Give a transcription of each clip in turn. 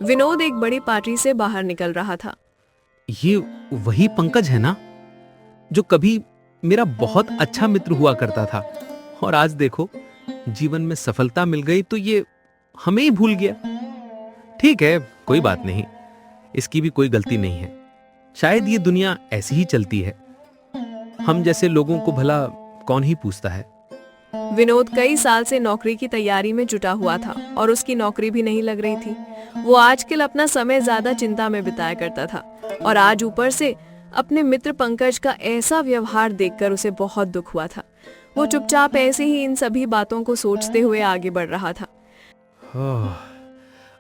विनोद एक बड़ी पार्टी से बाहर निकल रहा था। ये वही पंकज है ना, जो कभी मेरा बहुत अच्छा मित्र हुआ करता था, और आज देखो जीवन में सफलता मिल गई तो ये हमें ही भूल गया। ठीक है, कोई बात नहीं, इसकी भी कोई गलती नहीं है। शायद ये दुनिया ऐसी ही चलती है। हम जैसे लोगों को भला कौन ही पूछता है। विनोद कई साल से नौकरी की तैयारी में जुटा हुआ था और उसकी नौकरी भी नहीं लग रही थी। वो आजकल अपना समय ज्यादा चिंता में बिताया करता था और आज ऊपर से अपने मित्र पंकज का ऐसा व्यवहार देखकर उसे बहुत दुख हुआ था। वो चुपचाप ऐसे ही इन सभी बातों को सोचते हुए आगे बढ़ रहा था।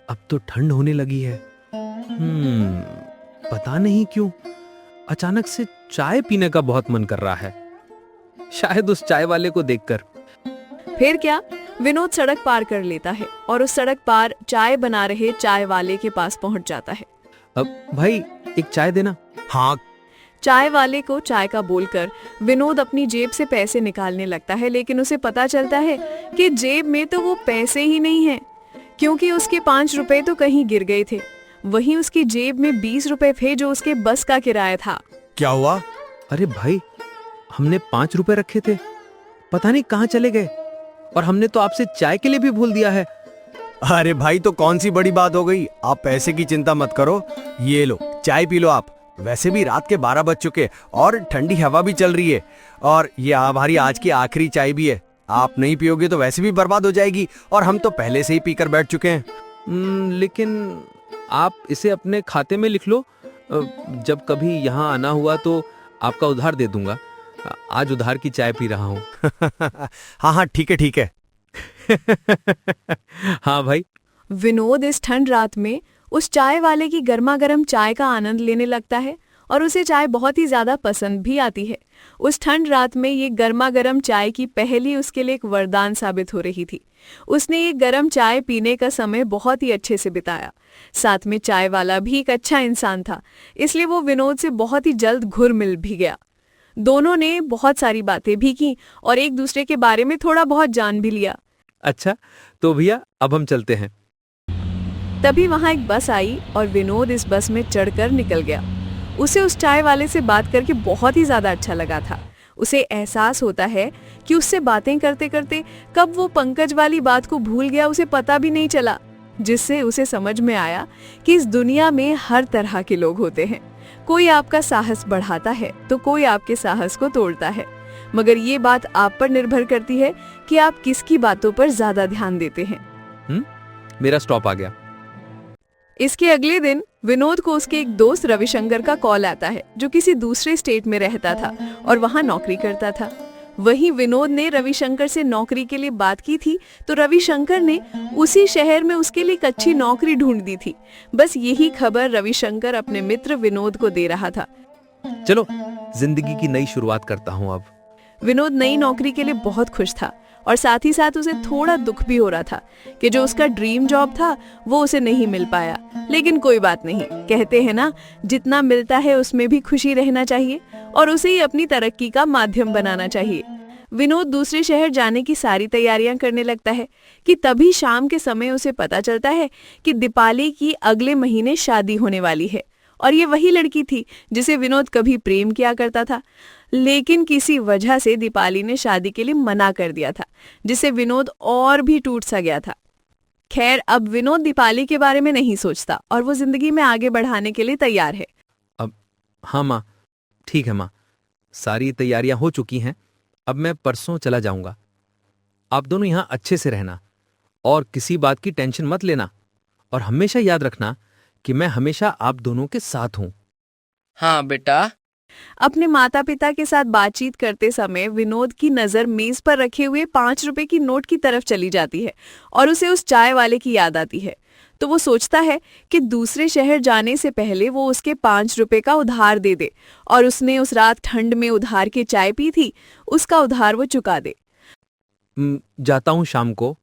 अब तो ठंड होने लगी है। पता नहीं क्यों अचानक से चाय पीने का बहुत मन कर रहा है। शायद उस चाय वाले को देखकर। फिर क्या, विनोद सड़क पार कर लेता है और उस सड़क पार चाय बना रहे चाय वाले के पास पहुंच जाता है। अब भाई एक चाय देना। हाँ। चाय वाले को चाय का बोलकर विनोद अपनी जेब से पैसे निकालने लगता है, लेकिन उसे पता चलता है कि जेब में तो वो पैसे ही नहीं है, क्योंकि उसके 5 रुपए तो कहीं गिर गए थे। वहीं उसकी जेब में 20 रुपए थे जो उसके बस का किराया था। क्या हुआ? अरे भाई, हमने 5 रुपए रखे थे, पता नहीं कहाँ चले गए, और हमने तो आपसे चाय के लिए भी भूल दिया है। अरे भाई, तो कौन सी बड़ी बात हो गई। आप पैसे की चिंता मत करो, ये लो चाय पी लो आप। वैसे भी रात के 12 बज चुके और ठंडी हवा भी चल रही है, और ये हमारी आज की आखिरी चाय भी है। आप नहीं पियोगे तो वैसे भी बर्बाद हो जाएगी, और हम तो पहले से ही पीकर बैठ चुके हैं। लेकिन आप इसे अपने खाते में लिख लो। जब कभी यहाँ आना हुआ तो आपका उधार दे दूंगा। आज उधार की चाय पी रहा हूँ। हाँ हाँ, ठीक है ठीक है। हाँ भाई। विनोद इस ठंड रात में उस चाय वाले की गर्मा गर्म चाय का आनंद लेने लगता है और उसे चाय बहुत ही ज्यादा पसंद भी आती है। उस ठंड रात में ये गर्मा गर्म चाय की पहेली उसके लिए एक वरदान साबित हो रही थी। उसने ये गर्म चाय पीने का समय बहुत ही अच्छे से बिताया। साथ में चाय वाला भी एक अच्छा इंसान था, इसलिए वो विनोद से बहुत ही जल्द घुल मिल भी गया। दोनों ने बहुत सारी बातें भी की और एक दूसरे के बारे में थोड़ा बहुत जान भी लिया। अच्छा, तो भैया अब हम चलते हैं। तभी वहां एक बस आई और विनोद इस बस में चढ़कर निकल गया। उसे उस चाय वाले से बात करके बहुत ही ज्यादा अच्छा लगा था। उसे एहसास होता है कि उससे बातें करते करते कब वो पंकज वाली बात को भूल गया, उसे पता भी नहीं चला, जिससे उसे समझ में आया कि इस दुनिया में हर तरह के लोग होते हैं। कोई आपका साहस बढ़ाता है तो कोई आपके साहस को तोड़ता है, मगर ये बात आप पर निर्भर करती है कि आप किसकी बातों पर ज्यादा ध्यान देते हैं। मेरा स्टॉप आ गया। इसके अगले दिन विनोद को उसके एक दोस्त रविशंकर का कॉल आता है, जो किसी दूसरे स्टेट में रहता था और वहां नौकरी करता था। वहीं विनोद ने रविशंकर से नौकरी के लिए बात की थी, तो रविशंकर ने उसी शहर में उसके लिए एक अच्छी नौकरी ढूंढ दी थी। बस यही खबर रविशंकर अपने मित्र विनोद को दे रहा था। चलो जिंदगी की नई शुरुआत करता हूँ अब। विनोद नई नौकरी के लिए बहुत खुश था और साथ ही साथ उसे थोड़ा दुख भी हो रहा था कि जो उसका ड्रीम जॉब था वो उसे नहीं मिल पाया। लेकिन कोई बात नहीं, कहते हैं ना, जितना मिलता है उसमें भी खुशी रहना चाहिए और उसे ही अपनी तरक्की का माध्यम बनाना चाहिए। विनोद दूसरे शहर जाने की सारी तैयारियां करने लगता है कि तभी शाम के समय उसे पता चलता है कि दीपाली की अगले महीने शादी होने वाली है, और ये वही लड़की थी जिसे विनोद कभी प्रेम किया करता था। लेकिन किसी वजह से दीपाली ने शादी के लिए मना कर दिया था, जिससे विनोद और भी टूट सा गया था। खैर, अब विनोद दीपाली के बारे में नहीं सोचता और वो जिंदगी में आगे बढ़ाने के लिए तैयार है। अब हाँ माँ, ठीक है माँ, सारी तैयारियां हो चुकी हैं। अब मैं परसों चला जाऊंगा। आप दोनों यहाँ अच्छे से रहना और किसी बात की टेंशन मत लेना, और हमेशा याद रखना कि मैं हमेशा आप दोनों के साथ हूं। हाँ बेटा। अपने माता पिता के साथ बातचीत करते समय विनोद की नजर मेज पर रखे हुए 5 रुपए की नोट की तरफ चली जाती है और उसे उस चाय वाले की याद आती है। तो वो सोचता है कि दूसरे शहर जाने से पहले वो उसके 5 रुपए का उधार दे दे, और उसने उस रात ठंड में उधार की चाय पी थी, उसका उधार वो चुका दे। जाता हूं शाम को।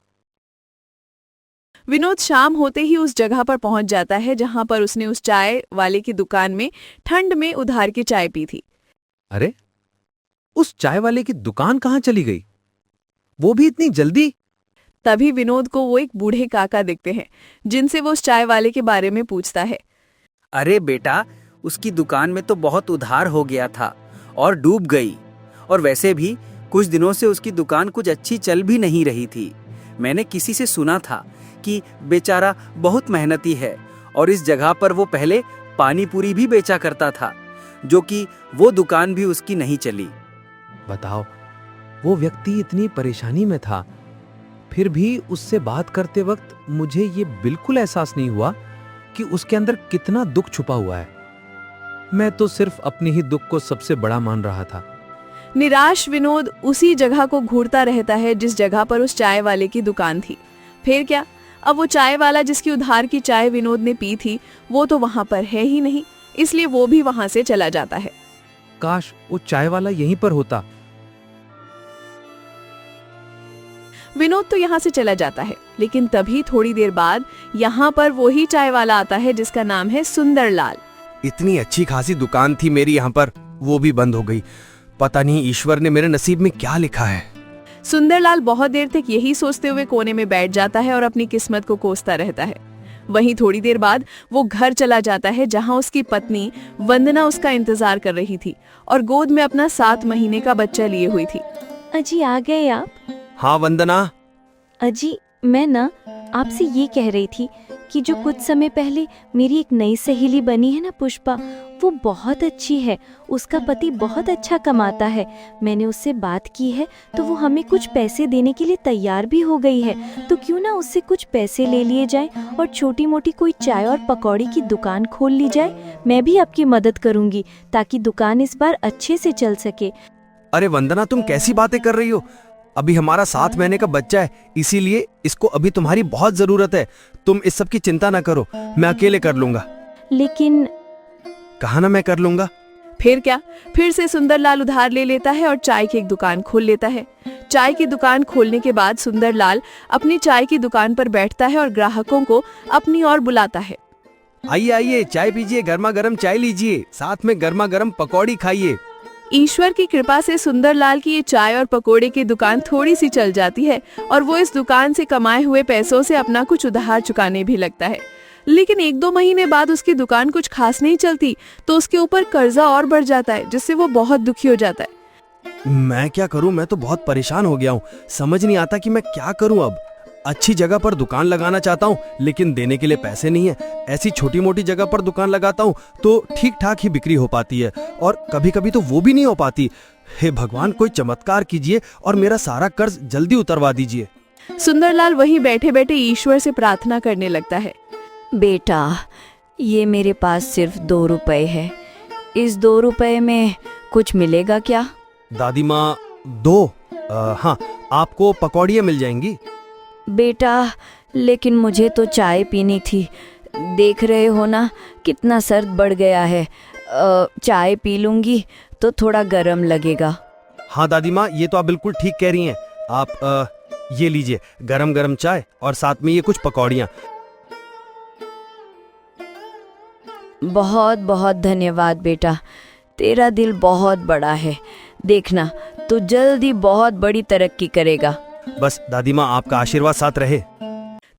विनोद शाम होते ही उस जगह पर पहुंच जाता है जहां पर उसने उस चाय वाले की दुकान में ठंड में उधार की चाय पी थी। अरे, उस चाय वाले की दुकान कहाँ चली गई? वो भी इतनी जल्दी? तभी विनोद को वो एक बूढ़े काका दिखते हैं, जिनसे वो उस चाय वाले के बारे में पूछता है। अरे बेटा, उसकी दुकान में तो बहुत उधार हो गया था और डूब गई। और वैसे भी कुछ दिनों से उसकी दुकान कुछ अच्छी चल भी नहीं रही थी। मैंने किसी से सुना था कि बेचारा बहुत मेहनती है और इस जगह पर वो पहले पानी पूरी भी बेचा करता था, जो कि वो दुकान भी उसकी नहीं चली। बताओ, वो व्यक्ति इतनी परेशानी में था, फिर भी उससे बात करते वक्त मुझे ये बिल्कुल एहसास नहीं हुआ कि उसके अंदर कितना दुख छुपा हुआ है। मैं तो सिर्फ अपने ही दुख को सबसे बड़ा मान रहा था। निराश विनोद उसी जगह को घूरता रहता है जिस जगह पर उस चाय वाले की दुकान थी। फिर क्या, अब वो चाय वाला जिसकी उधार की चाय विनोद ने पी थी, वो तो वहां पर है ही नहीं, इसलिए वो भी वहां से चला जाता है। काश वो चाय वाला यहीं पर होता। विनोद तो यहाँ से चला जाता है, लेकिन तभी थोड़ी देर बाद यहाँ पर वही चाय वाला आता है जिसका नाम है सुंदरलाल। इतनी अच्छी खासी दुकान थी मेरी यहाँ पर, वो भी बंद हो गई। पता नहीं ईश्वर ने मेरे नसीब में क्या लिखा है। सुंदरलाल बहुत देर तक यही सोचते हुए कोने में बैठ जाता है और अपनी किस्मत को कोसता रहता है। वहीं थोड़ी देर बाद वो घर चला जाता है जहां उसकी पत्नी वंदना उसका इंतजार कर रही थी और गोद में अपना 7 महीने का बच्चा लिए हुई थी। अजी आ गए आप? हाँ वंदना। अजी मैं ना आपसे ये कह रही थी कि जो कुछ समय पहले मेरी एक नई सहेली बनी है ना पुष्पा, वो बहुत अच्छी है। उसका पति बहुत अच्छा कमाता है। मैंने उससे बात की है तो वो हमें कुछ पैसे देने के लिए तैयार भी हो गई है। तो क्यों ना उससे कुछ पैसे ले लिए जाएं और छोटी मोटी कोई चाय और पकौड़ी की दुकान खोल ली जाए। मैं भी आपकी मदद करूंगी ताकि दुकान इस बार अच्छे से चल सके। अरे वंदना, तुम कैसी बातें कर रही हो? अभी हमारा 7 महीने का बच्चा है, इसीलिए इसको अभी तुम्हारी बहुत जरूरत है। तुम इस सब की चिंता ना करो, मैं अकेले कर लूंगा। लेकिन कहा ना मैं कर लूंगा। फिर क्या, फिर से सुंदरलाल उधार ले लेता है और चाय की एक दुकान खोल लेता है। चाय की दुकान खोलने के बाद सुंदरलाल अपनी चाय की दुकान पर बैठता है और ग्राहकों को अपनी ओर बुलाता है। आइए आइए, चाय पीजिए, गर्मा गर्म चाय लीजिए, साथ में गर्मा गर्म पकौड़ी खाइए। ईश्वर की कृपा से सुंदरलाल की ये चाय और पकोड़े की दुकान थोड़ी सी चल जाती है और वो इस दुकान से कमाए हुए पैसों से अपना कुछ उधार चुकाने भी लगता है। लेकिन 1-2 महीने बाद उसकी दुकान कुछ खास नहीं चलती तो उसके ऊपर कर्जा और बढ़ जाता है, जिससे वो बहुत दुखी हो जाता है। मैं क्या करूं, मैं तो बहुत परेशान हो गया हूं। समझ नहीं आता कि मैं क्या करूं अब। अच्छी जगह पर दुकान लगाना चाहता हूं, लेकिन देने के लिए पैसे नहीं है। ऐसी छोटी मोटी जगह पर दुकान लगाता हूं तो ठीक ठाक ही बिक्री हो पाती है और कभी कभी तो वो भी नहीं हो पाती। हे भगवान, कोई चमत्कार कीजिए और मेरा सारा कर्ज जल्दी उतरवा दीजिए। सुंदरलाल वहीं बैठे बैठे ईश्वर से प्रार्थना करने लगता है। बेटा, ये मेरे पास सिर्फ 2 रुपए है। इस 2 रुपए में कुछ मिलेगा क्या? दादी माँ, 2? हाँ, आपको पकौड़ियाँ मिल जाएंगी। बेटा, लेकिन मुझे तो चाय पीनी थी। देख रहे हो ना कितना सर्द बढ़ गया है। चाय पी लूंगी तो थोड़ा गर्म लगेगा। हाँ दादी माँ, ये तो आप बिल्कुल ठीक कह रही हैं। आप ये लीजिए, गरम गरम चाय और साथ में ये कुछ पकौड़ियाँ। बहुत बहुत धन्यवाद बेटा, तेरा दिल बहुत बड़ा है। देखना तू जल्दी बहुत बड़ी तरक्की करेगा। बस दादी माँ, आपका आशीर्वाद साथ रहे।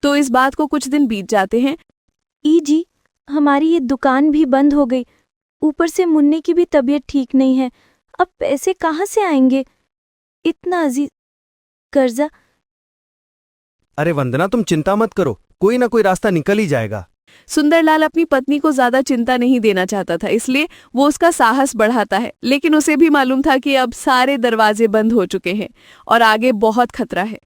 तो इस बात को कुछ दिन बीत जाते हैं। ई जी, हमारी ये दुकान भी बंद हो गई। ऊपर से मुन्ने की भी तबीयत ठीक नहीं है। अब पैसे कहाँ से आएंगे? इतना अजीज कर्जा। अरे वंदना, तुम चिंता मत करो, कोई ना कोई रास्ता निकल ही जाएगा। सुंदरलाल अपनी पत्नी को ज्यादा चिंता नहीं देना चाहता था, इसलिए वो उसका साहस बढ़ाता है। लेकिन उसे भी मालूम था कि अब सारे दरवाजे बंद हो चुके हैं और आगे बहुत खतरा है।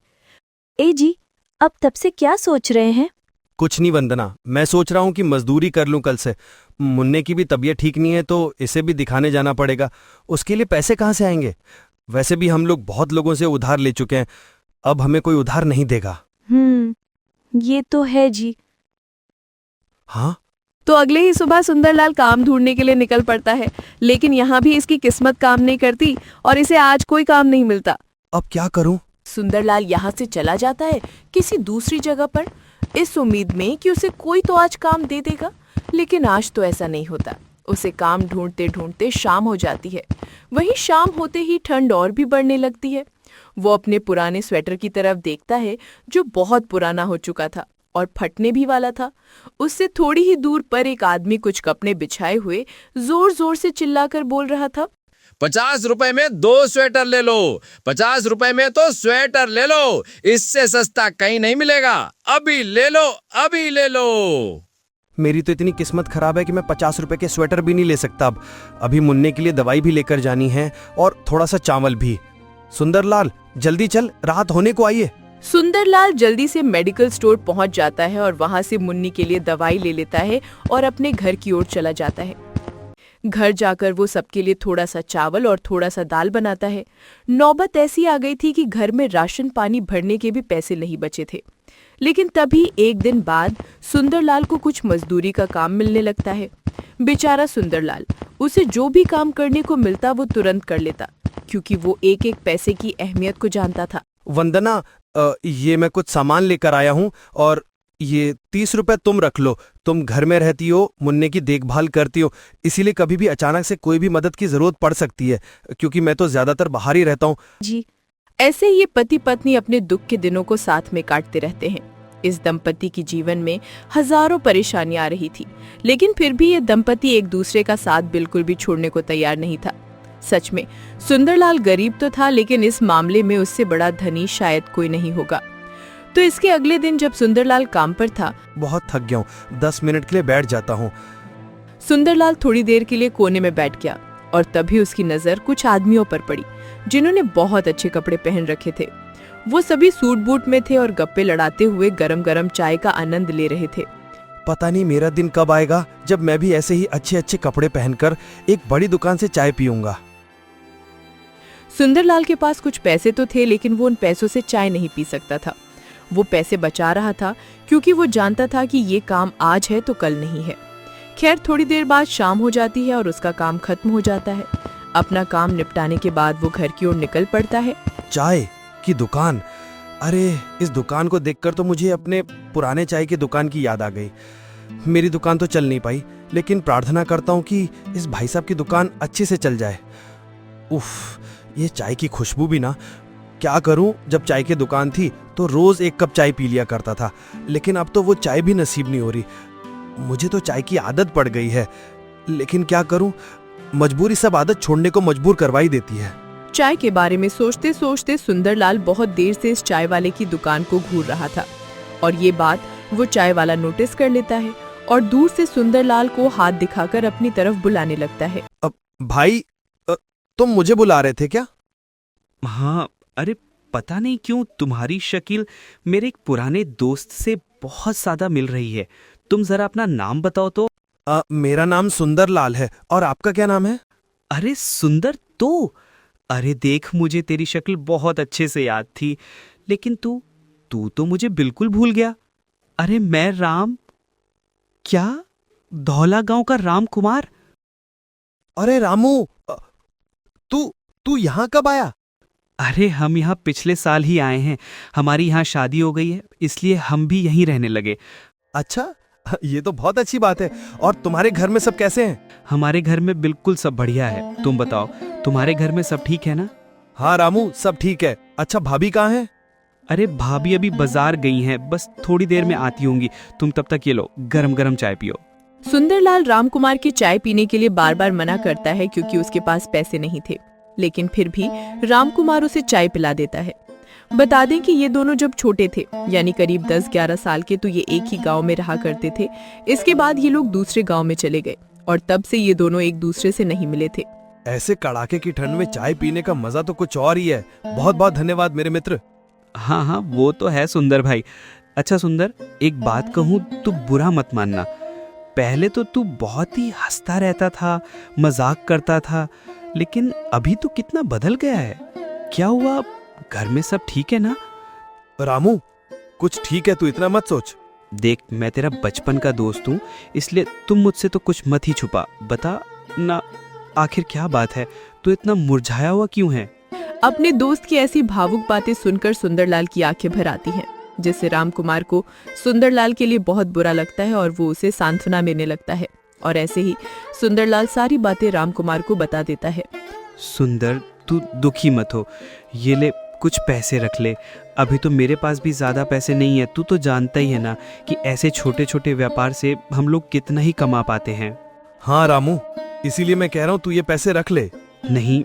ए जी, अब तब से क्या सोच रहे हैं? कुछ नहीं वंदना, मैं सोच रहा हूँ कि मजदूरी कर लूँ कल से। मुन्ने की भी तबीयत ठीक नहीं है तो इसे भी दिखाने जाना पड़ेगा। उसके लिए पैसे कहाँ से आएंगे? वैसे भी हम लोग बहुत लोगों से उधार ले चुके हैं, अब हमें कोई उधार नहीं देगा। ये तो है जी। हाँ, तो अगले ही सुबह सुंदरलाल काम ढूंढने के लिए निकल पड़ता है, लेकिन यहाँ भी इसकी किस्मत काम नहीं करती और इसे आज कोई काम नहीं मिलता। अब क्या करूँ? सुंदरलाल यहाँ से चला जाता है किसी दूसरी जगह पर, इस उम्मीद में कि उसे कोई तो आज काम दे देगा। लेकिन आज तो ऐसा नहीं होता। उसे काम ढूंढते ढूंढते शाम हो जाती है। वहीं शाम होते ही ठंड और भी बढ़ने लगती है। वो अपने पुराने स्वेटर की तरफ देखता है जो बहुत पुराना हो चुका था और फटने भी वाला था। उससे थोड़ी ही दूर पर एक आदमी कुछ कपड़े बिछाए हुए जोर जोर से चिल्लाकर बोल रहा था, 50 रुपए में 2 स्वेटर ले लो, 50 रुपए में तो स्वेटर ले लो, इससे सस्ता कहीं नहीं मिलेगा, अभी ले लो, अभी ले लो। मेरी तो इतनी किस्मत खराब है कि मैं 50 रुपए के स्वेटर भी नहीं ले सकता। अब अभी मुन्ने के लिए दवाई भी लेकर जानी है और थोड़ा सा चावल भी। सुंदरलाल जल्दी चल, रात होने को आई है। सुंदरलाल जल्दी से मेडिकल स्टोर पहुंच जाता है और वहां से मुन्नी के लिए दवाई ले लेता है और अपने घर की ओर चला जाता है। घर जाकर वो सबके लिए थोड़ा सा चावल और थोड़ा सा दाल बनाता है। नौबत ऐसी आ गई थी कि घर में राशन पानी भरने के भी पैसे नहीं बचे थे। लेकिन तभी एक दिन बाद सुंदरलाल को कुछ मजदूरी का काम मिलने लगता है। बेचारा सुंदरलाल, उसे जो भी काम करने को मिलता वो तुरंत कर लेता, क्योंकि वो एक एक पैसे की अहमियत को जानता था। वंदना, ये मैं कुछ सामान लेकर आया हूँ और ये 30 रुपए तुम रख लो। तुम घर में रहती हो, मुन्ने की देखभाल करती हो, इसीलिए कभी भी अचानक से कोई भी मदद की जरूरत पड़ सकती है, क्योंकि मैं तो ज्यादातर बाहर ही रहता हूँ। जी, ऐसे ये पति पत्नी अपने दुख के दिनों को साथ में काटते रहते हैं। इस दंपति की जीवन में हजारों परेशानियां आ रही थी, लेकिन फिर भी ये दंपति एक दूसरे का साथ बिल्कुल भी छोड़ने को तैयार नहीं था। सच में सुंदरलाल गरीब तो था, लेकिन इस मामले में उससे बड़ा धनी शायद कोई नहीं होगा। तो इसके अगले दिन जब सुंदरलाल काम पर था, बहुत थक गया हूँ, 10 मिनट के लिए बैठ जाता हूँ। सुंदरलाल थोड़ी देर के लिए कोने में बैठ गया और तभी उसकी नजर कुछ आदमियों पर पड़ी जिन्होंने बहुत अच्छे कपड़े पहन रखे थे। वो सभी सूट बूट में थे और गप्पे लड़ाते हुए गरम गरम चाय का आनंद ले रहे थे। पता नहीं मेरा दिन कब आएगा जब मैं भी ऐसे ही अच्छे अच्छे कपड़े पहनकर एक बड़ी दुकान से चाय पीऊंगा। सुंदरलाल के पास कुछ पैसे तो थे, लेकिन वो उन पैसों से चाय नहीं पी सकता था। वो पैसे बचा रहा था क्योंकि वो जानता था कि ये काम आज है तो कल नहीं है। खैर, थोड़ी देर बाद शाम हो जाती है और उसका काम खत्म हो जाता है। अपना काम निपटाने के बाद वो घर की ओर निकल पड़ता है। चाय की दुकान, अरे इस दुकान को देखकर तो मुझे अपने पुराने चाय की दुकान की याद आ गई। मेरी दुकान तो चल नहीं पाई, लेकिन प्रार्थना करता हूँ कि इस भाई साहब की दुकान अच्छे से चल जाए। उफ, ये चाय की खुशबू भी ना, क्या करूं, जब चाय की दुकान थी तो रोज 1 कप चाय पी लिया करता था, लेकिन अब तो वो चाय भी नसीब नहीं हो रही। मुझे तो चाय की आदत पड़ गई है, लेकिन क्या करूं, मजबूरी सब आदत छोड़ने को मजबूर करवाई देती है। चाय के बारे में सोचते सोचते सुंदरलाल बहुत देर से इस चाय वाले की दुकान को घूर रहा था और ये बात वो चाय वाला नोटिस कर लेता है और दूर से सुंदरलाल को हाथ दिखाकर अपनी तरफ बुलाने लगता है। अब भाई, तुम मुझे बुला रहे थे क्या? हाँ, अरे पता नहीं क्यों तुम्हारी शक्ल मेरे एक पुराने दोस्त से बहुत ज्यादा मिल रही है। तुम जरा अपना नाम बताओ तो। मेरा नाम सुंदरलाल है, और आपका क्या नाम है? अरे सुंदर तो, अरे देख, मुझे तेरी शक्ल बहुत अच्छे से याद थी, लेकिन तू तो मुझे बिल्कुल भूल गया। अरे मैं राम, क्या धौला गांव का राम कुमार। अरे रामू, तू यहाँ कब आया? अरे हम यहाँ पिछले साल ही आए हैं, हमारी यहाँ शादी हो गई है, इसलिए हम भी यहीं रहने लगे। अच्छा, ये तो बहुत अच्छी बात है। और तुम्हारे घर में सब कैसे हैं? हमारे घर में बिल्कुल सब बढ़िया है। तुम बताओ, तुम्हारे घर में सब ठीक है ना? हाँ रामू, सब ठीक है। अच्छा, भाभी कहाँ है? अरे भाभी अभी बाजार गई हैं, बस थोड़ी देर में आती होंगी। तुम तब तक ये लो, गरम गरम चाय पियो। सुंदरलाल रामकुमार की चाय पीने के लिए बार बार मना करता है क्योंकि उसके पास पैसे नहीं थे, लेकिन फिर भी रामकुमार उसे चाय पिला देता है। बता दें कि ये दोनों जब छोटे थे, यानी करीब 10-11 साल के, तो ये एक ही गांव में रहा करते थे। इसके बाद ये लोग दूसरे गांव में चले गए और तब से ये दोनों एक दूसरे से नहीं मिले थे। ऐसे कड़ाके की ठंड में चाय पीने का मजा तो कुछ और ही है। बहुत बहुत धन्यवाद मेरे मित्र। हाँ हाँ, वो तो है सुंदर भाई। अच्छा सुंदर, एक बात कहूँ, तू बुरा मत मानना। पहले तो तू बहुत ही हंसता रहता था, मजाक करता था, लेकिन अभी तू कितना बदल गया है। क्या हुआ, घर में सब ठीक है ना? रामू, कुछ ठीक है, तू इतना मत सोच। देख, मैं तेरा बचपन का दोस्त हूँ, इसलिए तुम मुझसे तो कुछ मत ही छुपा। बता ना, आखिर क्या बात है, तू इतना मुरझाया हुआ क्यों है? अपने दोस्त की ऐसी भावुक बातें सुनकर सुंदरलाल की आंखें भर आती हैं, जिससे रामकुमार को सुंदरलाल के लिए बहुत बुरा लगता है और वो उसे सांत्वना देने लगता है। और ऐसे ही सुंदरलाल सारी बातें रामकुमार को बता देता है। सुंदर, तू दुखी मत हो, ये ले कुछ पैसे रख ले। अभी तो मेरे पास भी ज़्यादा पैसे नहीं है, तू तो जानता ही है ना कि ऐसे छोटे छोटे व्यापार से हम लोग कितना ही कमा पाते हैं। हाँ रामू, इसीलिए मैं कह रहा हूँ तू ये पैसे रख ले। नहीं,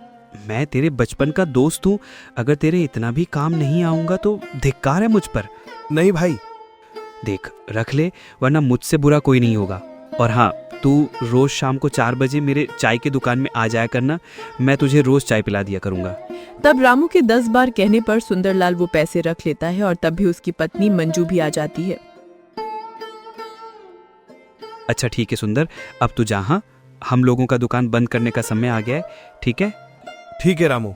मैं तेरे बचपन का दोस्त हूँ, अगर तेरे इतना भी काम नहीं आऊँगा तो धिक्कार है मुझ पर। नहीं भाई। देख, रख ले, वरना मुझसे बुरा कोई नहीं होगा। और हाँ, तू रोज शाम को 4 बजे मेरे चाय की दुकान में आ जाया करना, मैं तुझे रोज चाय पिला दिया करूँगा। तब रामू के 10 बार कहने पर सुंदरलाल वो पैसे रख लेता है और तभी उसकी पत्नी मंजू भी आ जाती है। अच्छा ठीक है सुंदर, अब तू जा, हाँ, हम लोगों का दुकान बंद करने का समय आ गया है, ठीक है? ठीक है रामू।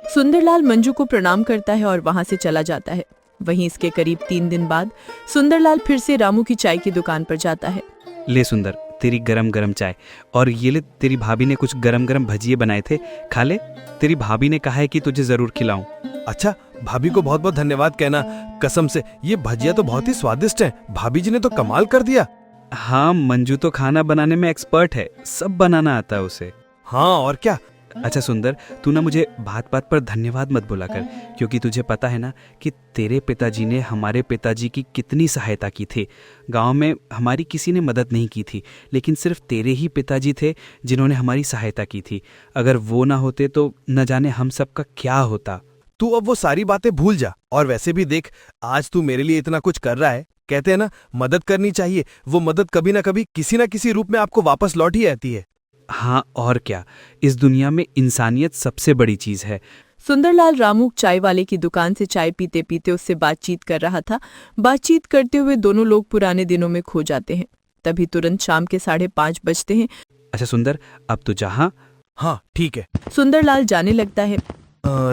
सुंदरलाल मंजू को प्रणाम करता है और वहां से चला जाता है। वहीं इसके करीब 3 दिन बाद सुंदरलाल फिर से रामू की चाय की दुकान पर जाता है। ले सुंदर, तेरी गरम गरम चाय, और ये ले, तेरी भाभी ने कुछ गरम गरम भजिए बनाए थे, खा ले। तेरी भाभी ने कहा है कि तुझे जरूर खिलाऊं। अच्छा, भाभी को बहुत बहुत धन्यवाद कहना, कसम से ये भजिया तो बहुत ही स्वादिष्ट है। भाभी जी ने तो कमाल कर दिया। हाँ, मंजू तो खाना बनाने में एक्सपर्ट है, सब बनाना आता है उसे। हाँ और क्या। अच्छा सुंदर, तू ना मुझे बात बात पर धन्यवाद मत बोला कर, क्योंकि तुझे पता है ना कि तेरे पिताजी ने हमारे पिताजी की कितनी सहायता की थी। गांव में हमारी किसी ने मदद नहीं की थी, लेकिन सिर्फ तेरे ही पिताजी थे जिन्होंने हमारी सहायता की थी। अगर वो ना होते तो न जाने हम सबका क्या होता। तू अब वो सारी बातें भूल जा। और वैसे भी देख, आज तू मेरे लिए इतना कुछ कर रहा है। कहते हैं ना, मदद करनी चाहिए, वो मदद कभी ना कभी किसी ना किसी रूप में आपको वापस लौट ही आती है। हाँ और क्या, इस दुनिया में इंसानियत सबसे बड़ी चीज है। सुंदरलाल रामू चाय वाले की दुकान से चाय पीते पीते उससे बातचीत कर रहा था। बातचीत करते हुए दोनों लोग पुराने दिनों में खो जाते हैं। तभी तुरंत शाम के 5:30 बजते हैं। अच्छा सुंदर, अब तू जहाँ। हाँ ठीक है। सुंदरलाल जाने लगता है।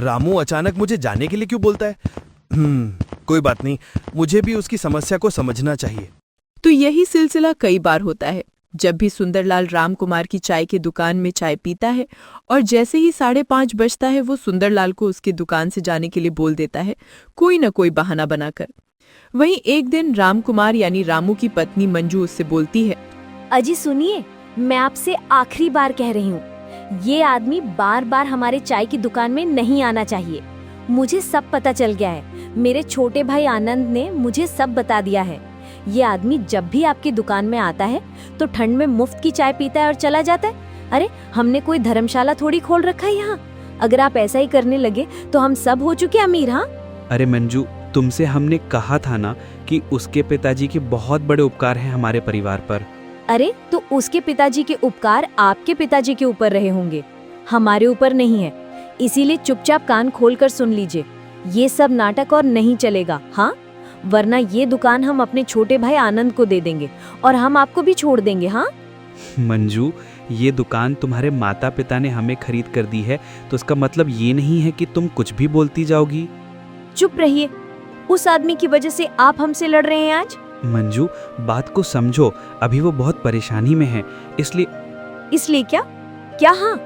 रामू अचानक मुझे जाने के लिए क्यों बोलता है? कोई बात नहीं, मुझे भी उसकी समस्या को समझना चाहिए। तो यही सिलसिला कई बार होता है। जब भी सुंदरलाल राम कुमार की चाय की दुकान में चाय पीता है और जैसे ही 5:30 बजता है, वो सुंदरलाल को उसकी दुकान से जाने के लिए बोल देता है, कोई न कोई बहाना बनाकर। वहीं एक दिन राम कुमार यानी रामू की पत्नी मंजू उससे बोलती है, अजी सुनिए, मैं आपसे आखिरी बार कह रही हूँ, ये आदमी बार बार हमारे चाय की दुकान में नहीं आना चाहिए। मुझे सब पता चल गया है, मेरे छोटे भाई आनंद ने मुझे सब बता दिया है। ये आदमी जब भी आपकी दुकान में आता है तो ठंड में मुफ्त की चाय पीता है और चला जाता है। अरे हमने कोई धर्मशाला थोड़ी खोल रखा है यहाँ। अगर आप ऐसा ही करने लगे तो हम सब हो चुके अमीर। हाँ अरे मंजू, तुमसे हमने कहा था ना कि उसके पिताजी के बहुत बड़े उपकार हैं हमारे परिवार पर। अरे तो उसके पिताजी के उपकार आपके पिताजी के ऊपर रहे होंगे, हमारे ऊपर नहीं है। इसीलिए चुपचाप कान खोलकर सुन लीजिए, ये सब नाटक और नहीं चलेगा। हाँ, वरना ये दुकान हम अपने छोटे भाई आनंद को दे देंगे और हम आपको भी छोड़ देंगे। हाँ मंजू, ये दुकान तुम्हारे माता पिता ने हमें खरीद कर दी है, तो इसका मतलब ये नहीं है कि तुम कुछ भी बोलती जाओगी। चुप रहिए, उस आदमी की वजह से आप हमसे लड़ रहे हैं आज। मंजू, बात को समझो, अभी वो बहुत परेशानी में है, इसलिए क्या? हाँ,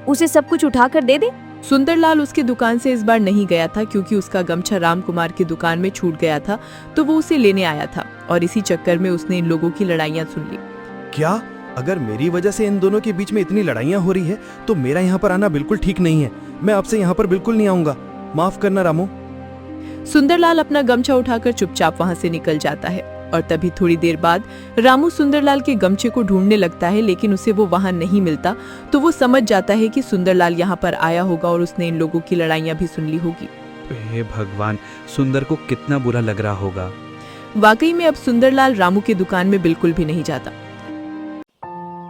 उसे सब कुछ उठा कर दे दे। सुंदरलाल उसकी दुकान से इस बार नहीं गया था क्योंकि उसका गमछा राम कुमार की दुकान में छूट गया था, तो वो उसे लेने आया था और इसी चक्कर में उसने इन लोगों की लड़ाइयाँ सुन ली। क्या? अगर मेरी वजह से इन दोनों के बीच में इतनी लड़ाइयाँ हो रही है तो मेरा यहाँ पर आना बिल्कुल ठीक नहीं है। मैं आपसे यहाँ पर बिल्कुल नहीं आऊंगा, माफ करना रामू। सुंदरलाल अपना गमछा उठाकर चुपचाप वहां से निकल जाता है और तभी थोड़ी देर बाद रामू सुंदरलाल के गमछे को ढूंढने लगता है, लेकिन उसे वो वहां नहीं मिलता। तो वो समझ जाता है कि सुंदरलाल यहाँ पर आया होगा और उसने इन लोगों की लड़ाइयाँ भी सुन ली होगी। हे भगवान, सुंदर को कितना बुरा लग रहा होगा। वाकई में अब सुंदरलाल रामू की दुकान में बिल्कुल भी नहीं जाता।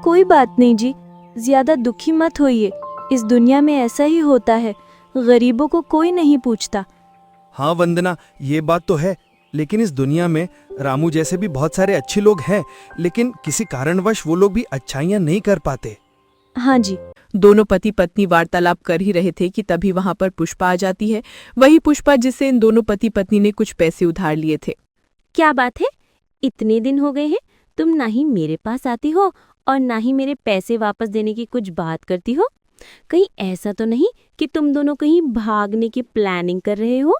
कोई बात नहीं जी, ज्यादा दुखी मत होइए, इस दुनिया में ऐसा ही होता है, गरीबों को कोई नहीं पूछता। हाँ वंदना, ये बात तो है, लेकिन इस दुनिया में रामू जैसे भी बहुत सारे अच्छे लोग हैं, लेकिन किसी कारणवश वो लोग भी अच्छाइयाँ नहीं कर पाते। हाँ जी। दोनों पति पत्नी वार्तालाप कर ही रहे थे कि तभी वहां पर पुष्पा आ जाती है। वही पुष्पा जिससे इन दोनों पति पत्नी ने कुछ पैसे उधार लिए थे। क्या बात है, इतने दिन हो गए हैं, तुम ना ही मेरे पास आती हो और ना ही मेरे पैसे वापस देने की कुछ बात करती हो। कहीं ऐसा तो नहीं कि तुम दोनों कहीं भागने की प्लानिंग कर रहे हो?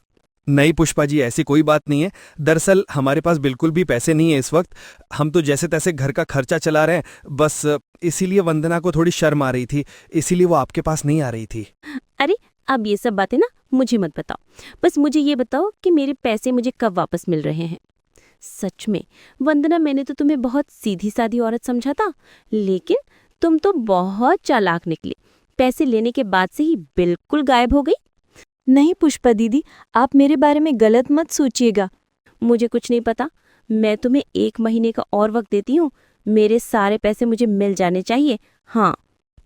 नहीं पुष्पा जी, ऐसी कोई बात नहीं है। दरअसल हमारे पास बिल्कुल भी पैसे नहीं है इस वक्त। हम तो जैसे तैसे घर का खर्चा चला रहे हैं, बस इसीलिए वंदना को थोड़ी शर्म आ रही थी, इसीलिए वो आपके पास नहीं आ रही थी। अरे अब ये सब बातें ना मुझे मत बताओ, बस मुझे ये बताओ कि मेरे पैसे मुझे कब वापस मिल रहे हैं। सच में वंदना, मैंने तो तुम्हें बहुत सीधी सादी औरत समझा था, लेकिन तुम तो बहुत चालाक निकली। पैसे लेने के बाद से ही बिल्कुल गायब हो गई। नहीं पुष्पा दीदी, आप मेरे बारे में गलत मत सोचिएगा। मुझे कुछ नहीं पता, मैं तुम्हें 1 महीने का और वक्त देती हूँ। मेरे सारे पैसे मुझे मिल जाने चाहिए। हाँ।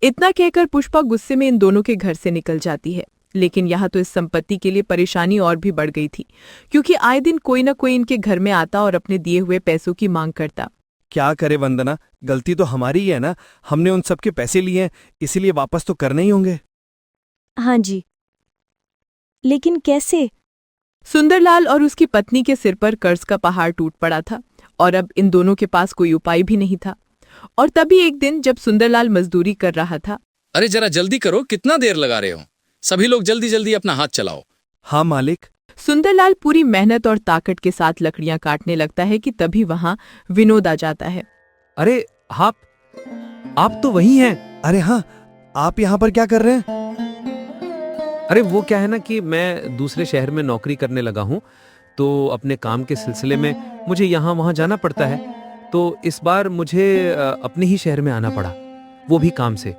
इतना कहकर पुष्पा गुस्से में इन दोनों के घर से निकल जाती है। लेकिन यहाँ तो इस संपत्ति के लिए परेशानी और भी बढ़ गई थी, क्योंकि आए दिन कोई ना कोई इनके घर में आता और अपने दिए हुए पैसों की मांग करता। क्या करे वंदना, गलती तो हमारी ही है ना। हमने उन सबके पैसे लिए हैं, इसीलिए वापस तो करने ही होंगे। हाँ जी, लेकिन कैसे? सुंदरलाल और उसकी पत्नी के सिर पर कर्ज का पहाड़ टूट पड़ा था और अब इन दोनों के पास कोई उपाय भी नहीं था। और तभी एक दिन जब सुंदरलाल मजदूरी कर रहा था। अरे जरा जल्दी करो, कितना देर लगा रहे हो? सभी लोग जल्दी जल्दी अपना हाथ चलाओ। हाँ मालिक। सुंदरलाल पूरी मेहनत और ताकत के साथ लकड़ियां काटने लगता है कि तभी वहां विनोद आ जाता है। अरे आप तो वही हैं। अरे हाँ, आप यहाँ पर क्या कर रहे हैं? अरे वो क्या है ना कि मैं दूसरे शहर में नौकरी करने लगा हूँ, तो अपने काम के सिलसिले में मुझे यहाँ वहाँ जाना पड़ता है। तो इस बार मुझे अपने ही शहर में आना पड़ा, वो भी काम से।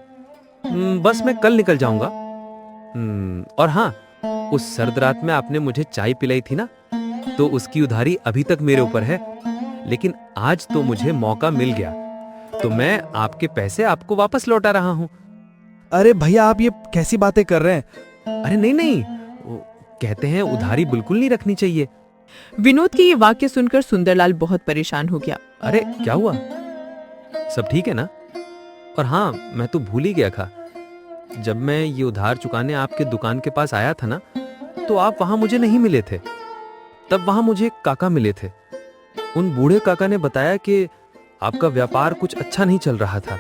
बस मैं कल निकल जाऊंगा। और हाँ, उस सर्द रात में आपने मुझे चाय पिलाई थी ना, तो उसकी उधारी अभी तक मेरे ऊपर है। लेकिन आज तो मुझे मौका मिल गया, तो मैं आपके पैसे आपको वापस लौटा रहा हूँ। अरे भैया, आप ये कैसी बातें कर रहे हैं? अरे नहीं, वो कहते हैं उधारी बिल्कुल नहीं रखनी चाहिए। विनोद के ये वाक्य सुनकर सुंदरलाल बहुत परेशान हो गया। अरे क्या हुआ, सब ठीक है ना? और हाँ, मैं तो भूल ही गया था, जब मैं ये उधार चुकाने आपके दुकान के पास आया था ना, तो आप वहां मुझे नहीं मिले थे। तब वहां मुझे एक काका मिले थे। उन बूढ़े काका ने बताया कि आपका व्यापार कुछ अच्छा नहीं चल रहा था।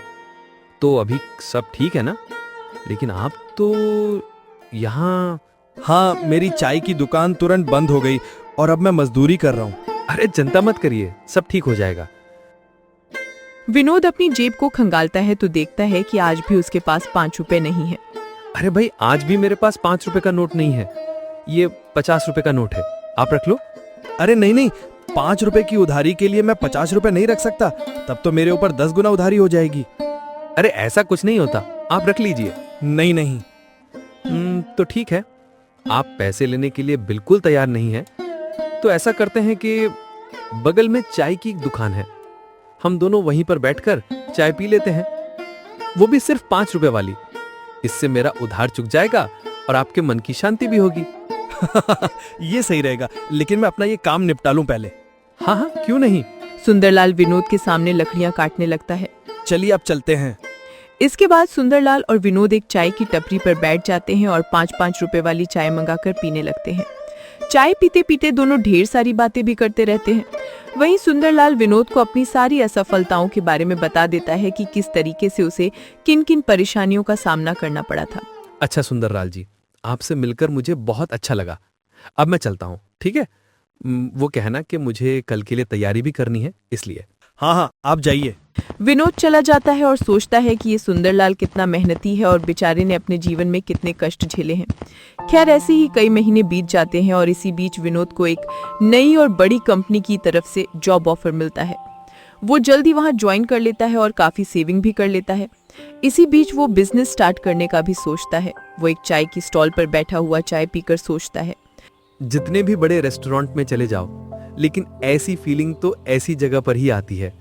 तो अभी सब ठीक है ना? लेकिन आप तो यहाँ। हाँ, मेरी चाय की दुकान तुरंत बंद हो गई और अब मैं मजदूरी कर रहा हूँ। अरे चिंता मत करिए, सब ठीक हो जाएगा। विनोद अपनी जेब को खंगालता है तो देखता है कि आज भी उसके पास 5 रुपए नहीं है। अरे भाई, आज भी मेरे पास 5 रुपए का नोट नहीं है, ये 50 रुपए का नोट है, आप रख लो। अरे नहीं, 5 रुपए की उधारी के लिए मैं 50 रुपए नहीं रख सकता, तब तो मेरे ऊपर 10 गुना उधारी हो जाएगी। अरे ऐसा कुछ नहीं होता, आप रख लीजिए। नहीं। तो ठीक है, आप पैसे लेने के लिए बिल्कुल तैयार नहीं है, तो ऐसा करते हैं कि बगल में चाय की एक दुकान है, हम दोनों वहीं पर बैठकर चाय पी लेते हैं, वो भी सिर्फ 5 रुपए वाली। इससे मेरा उधार चुक जाएगा और आपके मन की शांति भी होगी। ये सही रहेगा, लेकिन मैं अपना ये काम निपटा लूं पहले। हाँ, क्यों नहीं। सुंदरलाल विनोद के सामने लकड़ियां काटने लगता है। चलिए अब चलते हैं। इसके बाद सुंदरलाल और विनोद एक चाय की टपरी पर बैठ जाते हैं और 5-5 रुपए वाली चाय मंगाकर पीने लगते हैं। चाय पीते पीते दोनों ढेर सारी बातें भी करते रहते हैं। वहीं सुंदरलाल विनोद को अपनी सारी असफलताओं के बारे में बता देता है कि किस तरीके से उसे किन किन परेशानियों का सामना करना पड़ा था। अच्छा सुंदरलाल जी, आपसे मिलकर मुझे बहुत अच्छा लगा। अब मैं चलता हूँ, ठीक है? वो कहना कि मुझे कल के लिए तैयारी भी करनी है, इसलिए। हाँ, आप जाइए। विनोद चला जाता है और सोचता है कि ये सुंदरलाल कितना मेहनती है और बेचारे ने अपने जीवन में कितने कष्ट झेले हैं। खैर, ऐसे ही कई महीने बीत जाते हैं और इसी बीच विनोद को एक नई और बड़ी कंपनी की तरफ से जॉब ऑफर मिलता है। वो जल्दी वहां ज्वाइन कर लेता है और काफी सेविंग भी कर लेता है। इसी बीच वो बिजनेस स्टार्ट करने का भी सोचता है। वो एक चाय की स्टॉल पर बैठा हुआ चाय पीकर सोचता है, जितने भी बड़े रेस्टोरेंट में चले जाओ, लेकिन ऐसी फीलिंग तो ऐसी जगह पर ही आती है।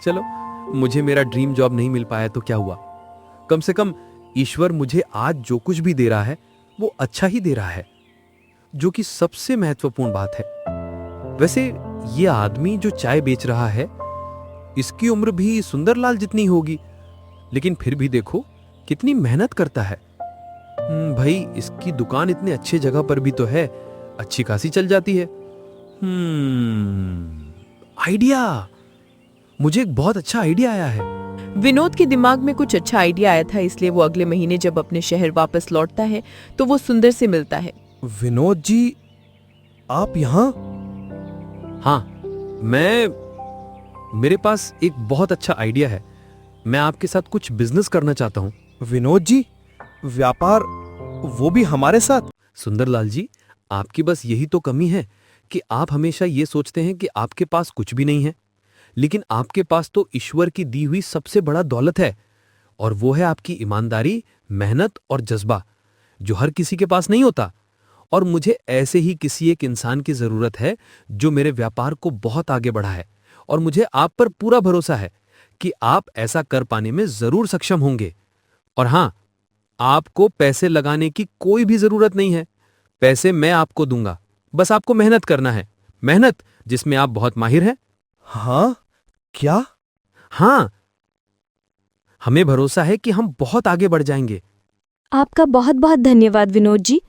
चलो, मुझे मेरा ड्रीम जॉब नहीं मिल पाया तो क्या हुआ, कम से कम ईश्वर मुझे आज जो कुछ भी दे रहा है वो अच्छा ही दे रहा है, जो कि सबसे महत्वपूर्ण बात है। वैसे ये आदमी जो चाय बेच रहा है, इसकी उम्र भी सुंदरलाल जितनी होगी, लेकिन फिर भी देखो कितनी मेहनत करता है। भाई, इसकी दुकान इतने अच्छे जगह पर भी तो है, अच्छी खासी चल जाती है। आइडिया, मुझे एक बहुत अच्छा आइडिया आया है। विनोद के दिमाग में कुछ अच्छा आइडिया आया था, इसलिए वो अगले महीने जब अपने शहर वापस लौटता है तो वो सुंदर से मिलता है। विनोद जी, आप यहाँ? हाँ, मेरे पास एक बहुत अच्छा आइडिया है। मैं आपके साथ कुछ बिजनेस करना चाहता हूँ। विनोद जी, व्यापार, वो भी हमारे साथ? सुंदरलाल जी, आपकी बस यही तो कमी है कि आप हमेशा ये सोचते हैं कि आपके पास कुछ भी नहीं है, लेकिन आपके पास तो ईश्वर की दी हुई सबसे बड़ा दौलत है, और वो है आपकी ईमानदारी, मेहनत और जज्बा, जो हर किसी के पास नहीं होता। और मुझे ऐसे ही किसी एक इंसान की जरूरत है जो मेरे व्यापार को बहुत आगे बढ़ाए, और मुझे आप पर पूरा भरोसा है कि आप ऐसा कर पाने में जरूर सक्षम होंगे। और हां, आपको पैसे लगाने की कोई भी जरूरत नहीं है, पैसे मैं आपको दूंगा, बस आपको मेहनत करना है, मेहनत जिसमें आप बहुत माहिर हैं। हाँ? क्या? हां, हमें भरोसा है कि हम बहुत आगे बढ़ जाएंगे। आपका बहुत बहुत धन्यवाद विनोद जी।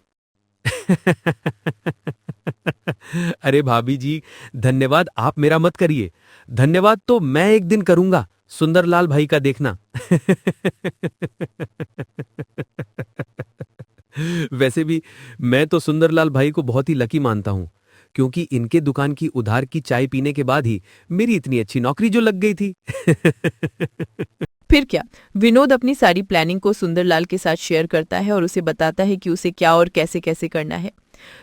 अरे भाभी जी, धन्यवाद आप मेरा मत करिए, धन्यवाद तो मैं एक दिन करूंगा सुंदरलाल भाई का, देखना। वैसे भी मैं तो सुंदरलाल भाई को बहुत ही लकी मानता हूं, क्योंकि इनके दुकान की उधार की चाय पीने के बाद ही मेरी इतनी अच्छी नौकरी जो लग गई थी। फिर क्या, विनोद अपनी सारी प्लानिंग को सुंदरलाल के साथ शेयर करता है और उसे बताता है कि उसे क्या और कैसे कैसे करना है।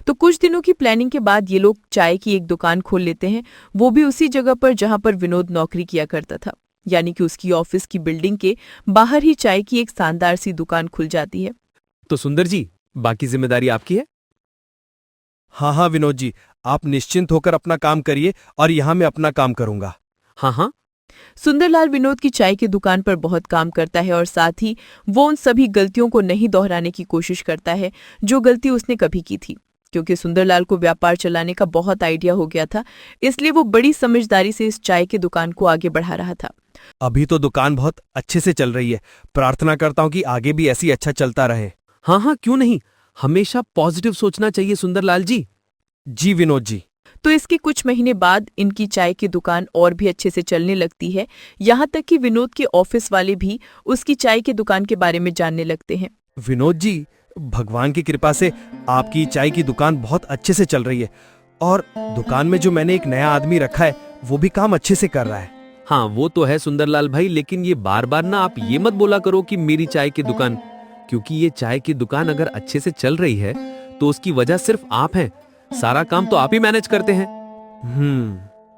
तो कुछ दिनों की प्लानिंग के बाद ये लोग चाय की एक दुकान खोल लेते हैं, वो भी उसी जगह पर जहां पर विनोद नौकरी किया करता था, यानी कि उसकी ऑफिस की बिल्डिंग के बाहर ही चाय की एक शानदार सी दुकान खुल जाती है। तो सुंदर जी, बाकी जिम्मेदारी आपकी है। हाँ हाँ विनोद जी, आप निश्चिंत होकर अपना काम करिए और यहाँ मैं अपना काम करूंगा। हाँ हाँ, सुंदरलाल विनोद की चाय की दुकान पर बहुत काम करता है और साथ ही वो उन सभी गलतियों को नहीं दोहराने की कोशिश करता है जो गलती उसने कभी की थी, क्योंकि सुंदरलाल को व्यापार चलाने का बहुत आइडिया हो गया था, इसलिए वो बड़ी समझदारी से इस चाय की दुकान को आगे बढ़ा रहा था। अभी तो दुकान बहुत अच्छे से चल रही है, प्रार्थना करता हूँ कि आगे भी ऐसी अच्छा चलता रहे। हाँ हाँ, क्यों नहीं, हमेशा पॉजिटिव सोचना चाहिए सुंदरलाल जी। जी विनोद जी। तो इसके कुछ महीने बाद इनकी चाय की दुकान और भी अच्छे से चलने लगती है, यहाँ तक कि विनोद के ऑफिस वाले भी उसकी चाय की दुकान के बारे में जानने लगते हैं। विनोद जी, भगवान की कृपा से आपकी चाय की दुकान बहुत अच्छे से चल रही है, और दुकान में जो मैंने एक नया आदमी रखा है वो भी काम अच्छे से कर रहा है। हाँ, वो तो है सुंदरलाल भाई, लेकिन ये बार बार ना आप ये मत बोला करो कि मेरी चाय की दुकान, क्योंकि ये चाय की दुकान अगर अच्छे से चल रही है तो उसकी वजह सिर्फ आप हैं, सारा काम तो आप ही मैनेज करते हैं।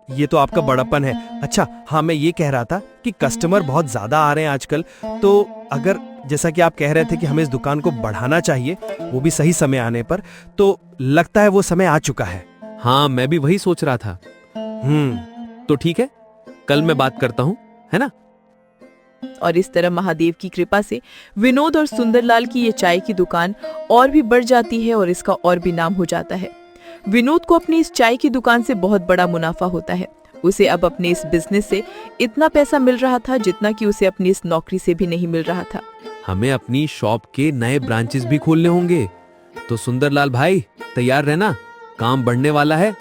ये तो आपका बड़प्पन है। अच्छा हाँ, मैं ये कह रहा था कि कस्टमर बहुत ज्यादा आ रहे हैं आजकल, तो अगर जैसा कि आप कह रहे थे कि हमें इस दुकान को बढ़ाना चाहिए, वो भी सही समय आने पर, तो लगता है वो समय आ चुका है। हाँ, मैं भी वही सोच रहा था। तो ठीक है, कल मैं बात करता हूँ, है ना। और इस तरह महादेव की कृपा से विनोद और सुंदरलाल की ये चाय की दुकान और भी बढ़ जाती है और इसका और भी नाम हो जाता है। विनोद को अपनी इस चाय की दुकान से बहुत बड़ा मुनाफा होता है। उसे अब अपने इस बिजनेस से इतना पैसा मिल रहा था जितना कि उसे अपनी इस नौकरी से भी नहीं मिल रहा था। हमें अपनी शॉप के नए ब्रांचेस भी खोलने होंगे, तो सुंदरलाल भाई तैयार रहना, काम बढ़ने वाला है।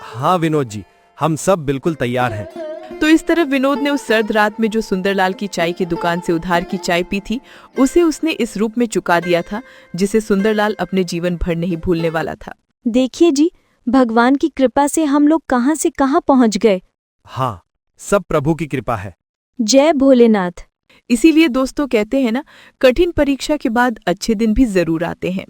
हाँ विनोद जी, हम सब बिल्कुल तैयार हैं। तो इस तरह विनोद ने उस सर्द रात में जो सुंदरलाल की चाय की दुकान से उधार की चाय पी थी, उसे उसने इस रूप में चुका दिया था जिसे सुंदरलाल अपने जीवन भर नहीं भूलने वाला था। देखिए जी, भगवान की कृपा से हम लोग कहाँ से कहाँ पहुँच गए। हाँ, सब प्रभु की कृपा है। जय भोलेनाथ। इसीलिए दोस्तों कहते हैं ना, कठिन परीक्षा के बाद अच्छे दिन भी जरूर आते हैं।